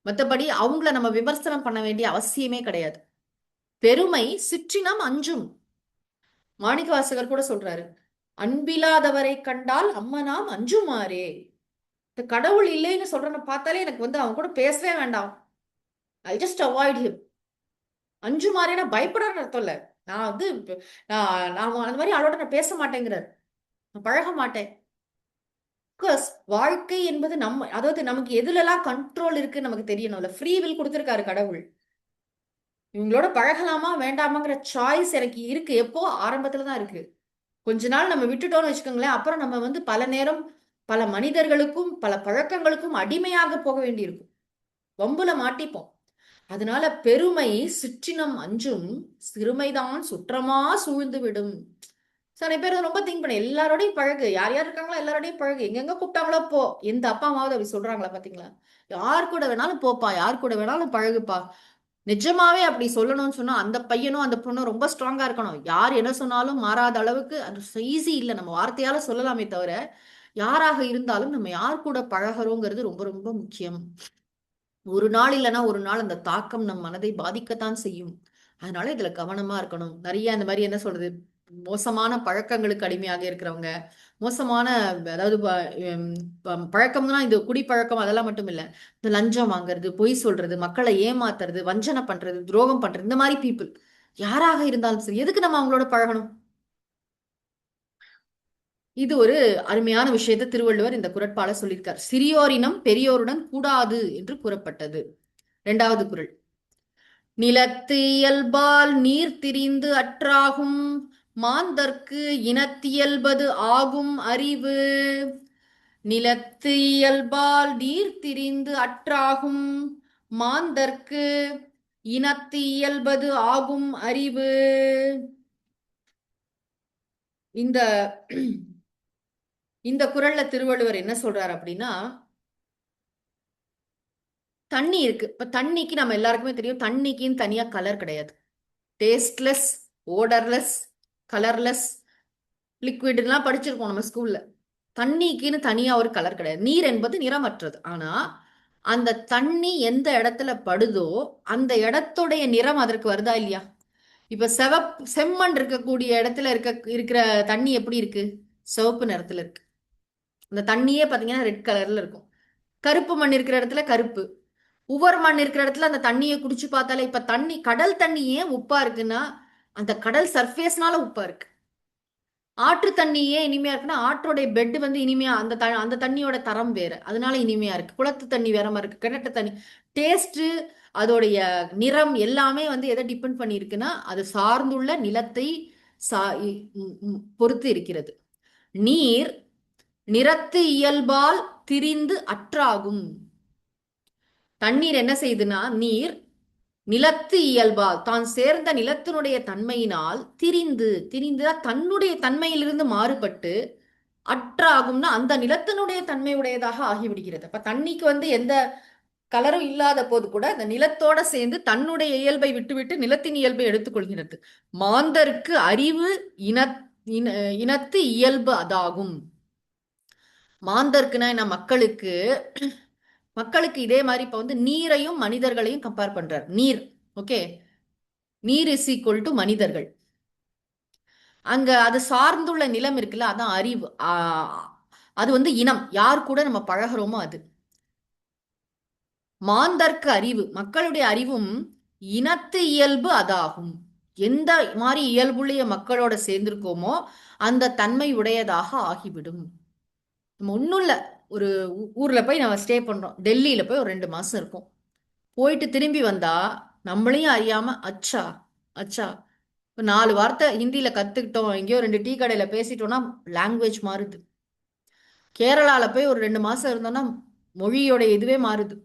மத்தபடி அவங்கள நம்ம விமர்சனம் பண்ண வேண்டிய அவசியமே கிடையாது. பெருமை சிற்றினம் அஞ்சும். மாணிக்கவாசகர் கூட சொல்றாரு, அன்பில்லாதவரை கண்டால் அம்மனாம் அஞ்சுமாறே. இந்த கடவுள் இல்லைன்னு சொல்றன பார்த்தாலே எனக்கு வந்து அவன் கூட பேசவே வேண்டாம். I just avoid him. அஞ்சுமாறேன்னா பயப்படுறன்னு அர்த்தம் இல்ல. நான் வந்து நான் அந்த மாதிரி ஆளோட நான் பேச மாட்டேங்கிறார். நான் பழக மாட்டேன். பிகாஸ் வாழ்க்கை என்பது நம்ம, அதாவது நமக்கு எதுலலாம் கண்ட்ரோல் இருக்கு நமக்கு தெரியணும்ல. ஃப்ரீ வில் கொடுத்திருக்காரு கடவுள். இவங்களோட பழகலாமா வேண்டாமாங்கிற சாய்ஸ் எனக்கு இருக்கு. எப்போ? ஆரம்பத்துல தான் இருக்கு. கொஞ்ச நாள் நம்ம விட்டுட்டோம்னு வச்சுக்கோங்களேன், அப்புறம் நம்ம வந்து பல நேரம் பல மனிதர்களுக்கும் பல பழக்கங்களுக்கும் அடிமையாக போக வேண்டியிருக்கும். வம்புல மாட்டிப்போம். அதனால பெருமை சிற்றினம் அஞ்சும், சிறுமைதான் சுற்றமா சூழ்ந்து விடும். சில பேர் ரொம்ப திங்க் பண்ண, எல்லாரோடையும் பழகு, யார் யார் இருக்காங்களோ எல்லாரோடையும் பழகு, எங்கெங்க கூப்பிட்டாங்களோ போ. எந்த அப்பா அம்மாவது அப்படி சொல்றாங்களா பாத்தீங்களா? யார் கூட வேணாலும் போப்பா, யார் கூட வேணாலும் பழகுப்பா. நிஜமாவே அப்படி சொல்லணும்னு சொன்னா அந்த பையனும் அந்த பொண்ணும் ரொம்ப ஸ்ட்ராங்கா இருக்கணும். யார் என்ன சொன்னாலும் மாறாத அளவுக்கு. அது ஈஸி இல்ல, நம்ம வார்த்தையால சொல்லலாமே தவிர, யாராக இருந்தாலும் நம்ம யார் கூட பழகிறோங்கிறது ரொம்ப ரொம்ப முக்கியம். ஒரு நாள் இல்லைன்னா ஒரு நாள் அந்த தாக்கம் நம் மனதை பாதிக்கத்தான் செய்யும். அதனால இதுல கவனமா இருக்கணும். நிறைய அந்த மாதிரி என்ன சொல்றது, மோசமான பழக்கங்களுக்கு அடிமையாக இருக்கிறவங்க, மோசமான, அதாவது பழக்கம்னா இது குடிப்பழக்கம் அதெல்லாம் மட்டும் இல்ல. இந்த லஞ்சம் வாங்குறது, பொய் சொல்றது, மக்களை ஏமாத்துறது, வஞ்சனை பண்றது, துரோகம் பண்றது, இந்த மாதிரி பீப்புள் யாராக இருந்தாலும் சரி, எதுக்கு நம்ம அவங்களோட பழகணும்? இது ஒரு அருமையான விஷயத்தை திருவள்ளுவர் இந்த குறட்பால சொல்லியிருக்கார். சிறியோரினம் பெரியோருடன் கூடாது என்று கூறப்பட்டது. இரண்டாவது குறள், நிலத்து இயல்பால் நீர் திரிந்து அற்றாகும் மாந்தர்க்கு இனத்தியல்பது ஆகும் அறிவு. நிலத்து இயல்பால் நீர் திரிந்து அற்றாகும் மாந்தர்க்கு இனத்து இயல்பது ஆகும் அறிவு. இந்த இந்த குறள்ல திருவள்ளுவர் என்ன சொல்றாரு அப்படின்னா, தண்ணி இருக்கு. இப்ப தண்ணிக்கு நம்ம எல்லாருக்குமே தெரியும், தண்ணிக்குன்னு தனியா கலர் கிடையாது. டேஸ்ட்லெஸ், ஓடர்லெஸ், கலர்லெஸ் லிக்விட்லாம் படிச்சிருக்கோம் நம்ம ஸ்கூல்ல. தண்ணிக்குன்னு தனியா ஒரு கலர் கிடையாது. நீர் என்பது நிறமற்றது. ஆனா அந்த தண்ணி எந்த இடத்துல படுதோ அந்த இடத்துடைய நிறம் அதற்கு வருதா இல்லையா? இப்ப செம்மண் இருக்கக்கூடிய இடத்துல இருக்கிற தண்ணி எப்படி இருக்கு? சிவப்பு நிறத்துல இருக்கு. அந்த தண்ணியே பாத்தீங்கன்னா ரெட் கலர்ல இருக்கும். கருப்பு மண் இருக்கிற இடத்துல கருப்பு, உவர் மண் இருக்கிற இடத்துல அந்த தண்ணியை குடிச்சு பார்த்தாலே, இப்ப தண்ணி, கடல் தண்ணி ஏன் உப்பா இருக்குன்னா அந்த கடல் சர்ஃபேஸ்னால உப்பா இருக்கு. ஆற்று தண்ணி ஏன் இனிமையா இருக்குன்னா ஆற்றோடைய பெட் வந்து இனிமையா, அந்த தண்ணியோட தரம் வேற, அதனால இனிமையா இருக்கு. குளத்து தண்ணி வேற மாதிரி இருக்கு. கிணற்று தண்ணி டேஸ்ட், அதோடைய நிறம் எல்லாமே வந்து எதை டிபெண்ட் பண்ணி இருக்குன்னா அது சார்ந்துள்ள நிலத்தை பொறுத்து இருக்கிறது. நீர் நிறத்து இயல்பால் திரிந்து அற்றாகும். தண்ணீர் என்ன செய்யுதுன்னா, நீர் நிலத்து இயல்பால் தான் சேர்ந்த நிலத்தினுடைய தன்மையினால் திரிந்து தன்னுடைய தன்மையிலிருந்து மாறுபட்டு அற்றாகும்னா அந்த நிலத்தினுடைய தன்மை உடையதாக ஆகிவிடுகிறது. அப்ப தண்ணிக்கு வந்து எந்த கலரும் இல்லாத போது கூட அந்த நிலத்தோட சேர்ந்து தன்னுடைய இயல்பை விட்டுவிட்டு நிலத்தின் இயல்பை எடுத்துக்கொள்கிறது. மாந்தருக்கு அறிவு இன இனத்து இயல்பு அதாகும். மாந்தருக்குன்னா என்ன? மக்களுக்கு. மக்களுக்கு இதே மாதிரி இப்ப வந்து நீரையும் மனிதர்களையும் கம்பேர் பண்றார். நீர், ஓகே, நீர் இஸ் ஈக்குவல் டு மனிதர்கள். அங்க அது சார்ந்துள்ள நிலம் இருக்குல்ல, அதான் அறிவு. அது வந்து இனம், யார் கூட நம்ம பழகிறோமோ அது. மாந்தர்க்கு அறிவு, மக்களுடைய அறிவும் இனத்து இயல்பு அதாகும். எந்த மாதிரி இயல்புடைய மக்களோட சேர்ந்திருக்கோமோ அந்த தன்மை உடையதாக ஆகிவிடும். நம்ம ஒன்றும் இல்லை, ஒரு ஊர்ல போய் நம்ம ஸ்டே பண்றோம், டெல்லியில போய் ஒரு 2 மாசம் இருக்கும். போயிட்டு திரும்பி வந்தா நம்மளையும் அறியாம அச்சா அச்சா, இப்போ 4 வார்த்தை ஹிந்தியில கத்துக்கிட்டோம், எங்கேயோ 2 டீ கடையில பேசிட்டோம்னா லாங்குவேஜ் மாறுது. கேரளால போய் ஒரு 2 மாசம் இருந்தோம்னா மொழியோட இதுவே மாறுது.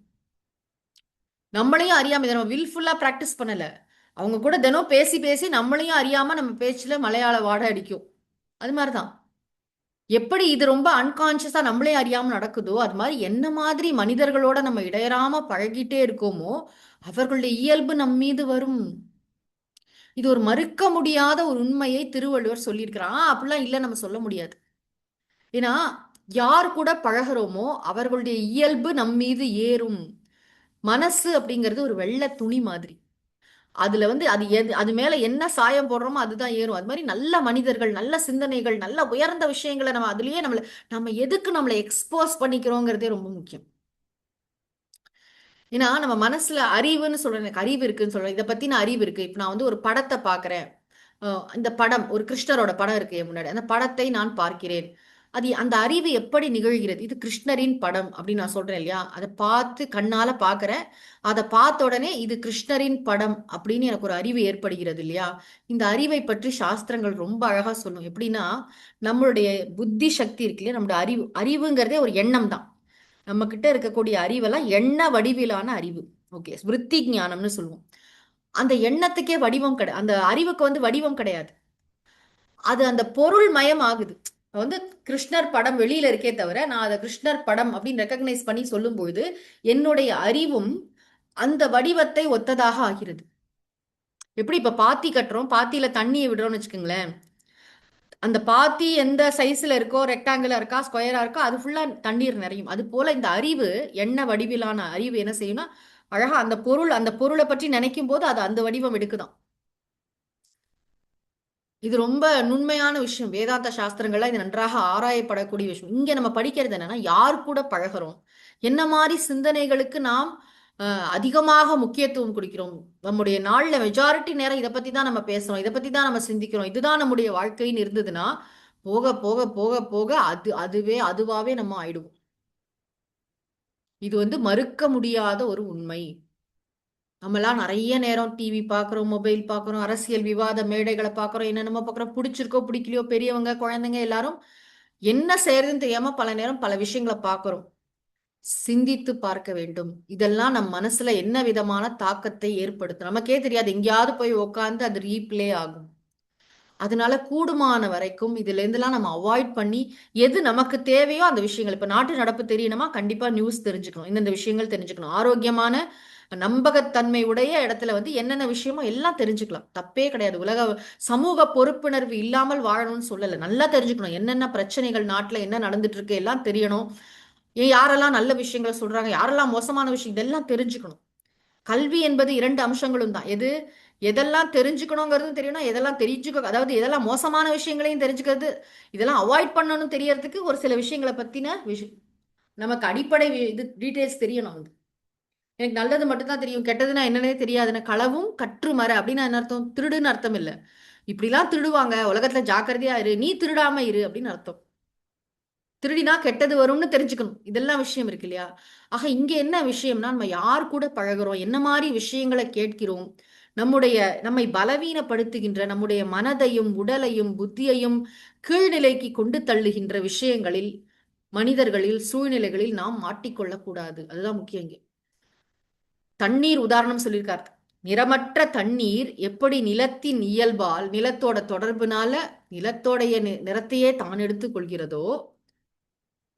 நம்மளையும் அறியாம இதை நம்ம வில்ஃபுல்லா பிராக்டிஸ் பண்ணல, அவங்க கூட தினம் பேசி பேசி நம்மளையும் அறியாம நம்ம பேச்சுல மலையாள வாடை அடிக்கும். அது மாதிரிதான் எப்படி இது ரொம்ப அன்கான்சியஸா நம்மளே அறியாம நடக்குதோ, அது மாதிரி என்ன மாதிரி மனிதர்களோட நம்ம இடையறாம பழகிட்டே இருக்கோமோ அவர்களுடைய இயல்பு நம் மீது வரும். இது ஒரு மறுக்க முடியாத ஒரு உண்மையை திருவள்ளுவர் சொல்லியிருக்கிறான். அப்படிலாம் இல்லை நம்ம சொல்ல முடியாது. ஏன்னா யார் கூட பழகிறோமோ அவர்களுடைய இயல்பு நம் மீது ஏறும். மனசு அப்படிங்கிறது ஒரு வெள்ளை துணி மாதிரி. அதுல அது அது மேல என்ன சாயம் போடுறோமோ அதுதான் ஏறும். அது மாதிரி நல்ல மனிதர்கள், நல்ல சிந்தனைகள், நல்ல உயர்ந்த விஷயங்களை நம்ம அதுலயே நம்ம எதுக்கு நம்மளை எக்ஸ்போஸ் பண்ணிக்கிறோங்கிறதே ரொம்ப முக்கியம். ஏன்னா நம்ம மனசுல அறிவுன்னு சொல்றேன், எனக்கு அறிவு இருக்குன்னு சொல்றேன், இதை பத்தின அறிவு இருக்கு. இப்ப நான் ஒரு படத்தை பாக்குறேன், இந்த படம் ஒரு கிருஷ்ணரோட படம் இருக்கு என் முன்னாடி, அந்த படத்தை நான் பார்க்கிறேன். அது அந்த அறிவு எப்படி நிகழ்கிறது, இது கிருஷ்ணரின் படம் அப்படின்னு நான் சொல்றேன் இல்லையா, அதை பார்த்து கண்ணால பாக்குறேன். அதை பார்த்த உடனே இது கிருஷ்ணரின் படம் அப்படின்னு எனக்கு ஒரு அறிவு ஏற்படுகிறது இல்லையா. இந்த அறிவை பற்றி சாஸ்திரங்கள் ரொம்ப அழகா சொல்லும். எப்படின்னா நம்மளுடைய புத்தி சக்தி இருக்கு இல்லையா, நம்மளுடைய அறிவுங்கிறதே ஒரு எண்ணம் தான். நம்ம கிட்ட இருக்கக்கூடிய அறிவெல்லாம் எண்ண வடிவிலான அறிவு. ஓகே, விருத்தி ஞானம்னு சொல்லுவோம். அந்த எண்ணத்துக்கே வடிவம் கிடையாது, அந்த அறிவுக்கு வடிவம் கிடையாது. அது அந்த பொருள் மயம் ஆகுது. கிருஷ்ணர் படம் வெளியில இருக்கே தவிர நான் அதை கிருஷ்ணர் படம் அப்படின்னு ரெக்கக்னைஸ் பண்ணி சொல்லும் பொழுது என்னுடைய அறிவும் அந்த வடிவத்தை ஒத்ததாக ஆகிறது. எப்படி இப்ப பாத்தி கட்டுறோம், பாத்தியில தண்ணியை விடுறோம்னு வச்சுக்கோங்களேன், அந்த பாத்தி எந்த சைஸ்ல இருக்கோ, ரெக்டாங்கிளா இருக்கா ஸ்கொயரா இருக்கா, அது ஃபுல்லா தண்ணீர் நிறையும். அது போல இந்த அறிவு, எண்ண வடிவிலான அறிவு என்ன செய்யும்னா அழகா அந்த பொருளை பற்றி நினைக்கும் போது அது அந்த வடிவம் எடுக்குதான். இது ரொம்ப நுண்மையான விஷயம். வேதாந்த சாஸ்திரங்கள்ல இது நன்றாக ஆராயப்படக்கூடிய விஷயம். இங்க நம்ம படிக்கிறது என்னன்னா யார் கூட பழகிறோம், என்ன மாதிரி சிந்தனைகளுக்கு நாம் அதிகமாக முக்கியத்துவம் கொடுக்கிறோம். நம்முடைய நாள்ல மெஜாரிட்டி நேரம் இதை பத்தி தான் நம்ம பேசுறோம், இதை பத்தி தான் நம்ம சிந்திக்கிறோம், இதுதான் நம்முடைய வாழ்க்கைன்னு இருந்ததுன்னா போக போக போக போக அதுவாவே நம்ம ஆயிடுவோம். இது மறுக்க முடியாத ஒரு உண்மை. நம்மலாம் நிறைய நேரம் டிவி பார்க்குறோம், மொபைல் பார்க்குறோம், அரசியல் விவாத மேடைகளை பார்க்குறோம், என்னென்னமோ பார்க்குறோம், பிடிச்சிருக்கோ பிடிக்கலையோ, பெரியவங்க குழந்தைங்க எல்லாரும் என்ன செய்யறதுன்னு தெரியாம பல நேரம் பல விஷயங்களை பார்க்குறோம். சிந்தித்து பார்க்க வேண்டும், இதெல்லாம் நம் மனசுல என்ன விதமான தாக்கத்தை ஏற்படுத்தும் நமக்கே தெரியாது. எங்கேயாவது போய் உக்காந்து அது ரீப்ளே ஆகும். அதனால கூடுமான வரைக்கும் இதுல இருந்தெல்லாம் நம்ம அவாய்ட் பண்ணி எது நமக்கு தேவையோ அந்த விஷயங்கள், இப்ப நாட்டு நடப்பு தெரியணுமா கண்டிப்பா நியூஸ் தெரிஞ்சுக்கணும், இந்தந்த விஷயங்கள் தெரிஞ்சுக்கணும். ஆரோக்கியமான நம்பகத்தன்மை உடைய இடத்துல என்னென்ன விஷயமோ எல்லாம் தெரிஞ்சுக்கலாம், தப்பே கிடையாது. உலக சமூக பொறுப்புணர்வு இல்லாமல் வாழணும்னு சொல்லலை, நல்லா தெரிஞ்சுக்கணும். என்னென்ன பிரச்சனைகள் நாட்டுல என்ன நடந்துட்டு இருக்கு எல்லாம் தெரியணும். ஏன் யாரெல்லாம் நல்ல விஷயங்களை சொல்றாங்க, யாரெல்லாம் மோசமான விஷயம், இதெல்லாம் தெரிஞ்சுக்கணும். கல்வி என்பது 2 அம்சங்களும் தான். எதெல்லாம் தெரிஞ்சுக்கணுங்கிறதும் தெரியணும், எதெல்லாம் தெரிஞ்சுக்க, அதாவது எதெல்லாம் மோசமான விஷயங்களையும் தெரிஞ்சுக்கிறது, இதெல்லாம் அவாய்ட் பண்ணணும்னு தெரியறதுக்கு ஒரு சில விஷயங்களை பத்தின நமக்கு அடிப்படை இது டீட்டெயில்ஸ் தெரியணும். எனக்கு நல்லது மட்டும்தான் தெரியும், கெட்டதுன்னா என்னன்னே தெரியாதுன்னு களவும் கற்று மர அப்படின்னா என்ன அர்த்தம், திருடுன்னு அர்த்தம் இல்ல. இப்படிலாம் திருடுவாங்க உலகத்துல, ஜாக்கிரதையா இரு, நீ திருடாம இரு அப்படின்னு அர்த்தம். திருடினா கெட்டது வரும்னு தெரிஞ்சுக்கணும், இதெல்லாம் விஷயம் இருக்கு இல்லையா. ஆக இங்க என்ன விஷயம்னா நம்ம யார் கூட பழகுறோம், என்ன மாதிரி விஷயங்களை கேட்கிறோம், நம்மை பலவீனப்படுத்துகின்ற, நம்முடைய மனதையும் உடலையும் புத்தியையும் கீழ்நிலைக்கு கொண்டு தள்ளுகின்ற விஷயங்களில், மனிதர்களில், சூழ்நிலைகளில் நாம் மாட்டிக்கொள்ளக்கூடாது. அதுதான் முக்கியம். இங்க தண்ணீர் உதாரணம் சொல்லியிருக்காரு. நிறமற்ற தண்ணீர் எப்படி நிலத்தின் இயல்பால், நிலத்தோட தொடர்புனால நிலத்தோடைய நிறத்தையே தான் எடுத்துக் கொள்கிறதோ,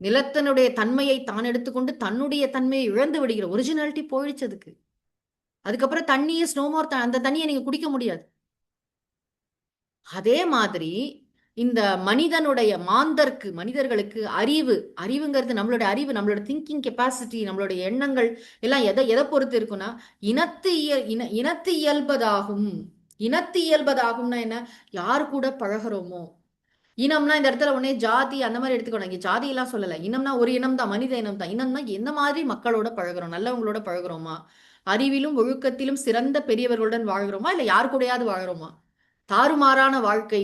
நிலத்தினுடைய தன்மையை தான் எடுத்துக்கொண்டு தன்னுடைய தன்மையை இழந்து விடுகிற, ஒரிஜினாலிட்டி போயிடுச்சு அதுக்கு. அதுக்கப்புறம் தண்ணியை ஸ்னோமோர், அந்த தண்ணியை நீங்க குடிக்க முடியாது. அதே மாதிரி இந்த மனிதர்களுக்கு அறிவுங்கிறது நம்மளோட அறிவு, நம்மளோட திங்கிங் கெப்பாசிட்டி, நம்மளுடைய எண்ணங்கள் எல்லாம் எதை எதை பொறுத்து இருக்குன்னா இனத்து இயல்பதாகும். இனத்து இயல்பதாகும்னா என்ன, யார் கூட பழகிறோமோ, இனம்னா இந்த இடத்துல உடனே ஜாதி அந்த மாதிரி எடுத்துக்கணும். இங்க ஜாதி எல்லாம் சொல்லல. இனம்னா ஒரு இனம் தான், மனித இனம் தான். இனம்னா எந்த மாதிரி மக்களோட பழகுறோம், நல்லவங்களோட பழகுறோமா, அறிவிலும் ஒழுக்கத்திலும் சிறந்த பெரியவர்களுடன் வாழ்கிறோமா, இல்ல யாரு கூடயாவது வாழ்கிறோமா? தாறுமாறான வாழ்க்கை,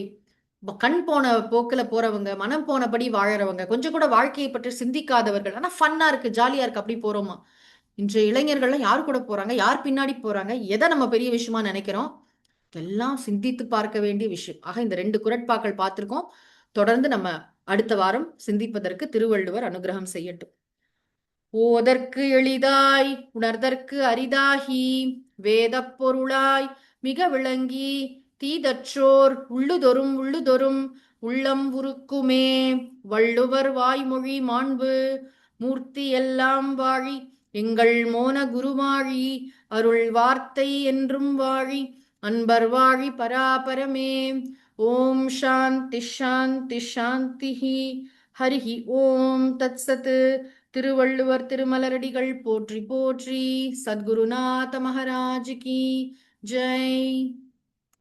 கண் போன போக்குல போறவங்க, மனம் போனபடி வாழறவங்க, கொஞ்சம் கூட வாழ்க்கையை பற்றி சிந்திக்காதவர்கள், ஆனா ஃபன்னா இருக்கு, ஜாலியா இருக்கு, அப்படி போறோமா? இன்றைய இளைஞர்கள்லாம் யார் கூட போறாங்க, யார் பின்னாடி போறாங்க, எதை நம்ம பெரிய விஷயமா நினைக்கிறோம், எல்லாம் சிந்தித்து பார்க்க வேண்டிய விஷயம். ஆக இந்த 2 குறட்பாக்கள் பார்த்திருக்கோம். தொடர்ந்து நம்ம அடுத்த வாரம் சிந்திப்பதற்கு திருவள்ளுவர் அனுகிரகம் செய்யட்டும். ஓதற்கு எளிதாய் உணர்தற்கு அரிதாகி வேதப் பொருளாய் மிக விளங்கி தீதற்றோர் உள்ளுதொறும் உள்ளுதொறும் உள்ளம் உருக்குமே. வள்ளுவர் வாய்மொழி மாண்பு மூர்த்தி எல்லாம் வாழி எங்கள் மோன குருவாழி அருள் வார்த்தை என்றும் வாழி அன்பர் வாழி பராபரமே. ஓம் சாந்தி ஷாந்தி ஷாந்திஹி. ஹரிஹி ஓம் தத் சத். திருவள்ளுவர் திருமலரடிகள் போற்றி போற்றி. சத்குருநாத மகாராஜ் கி ஜெய்.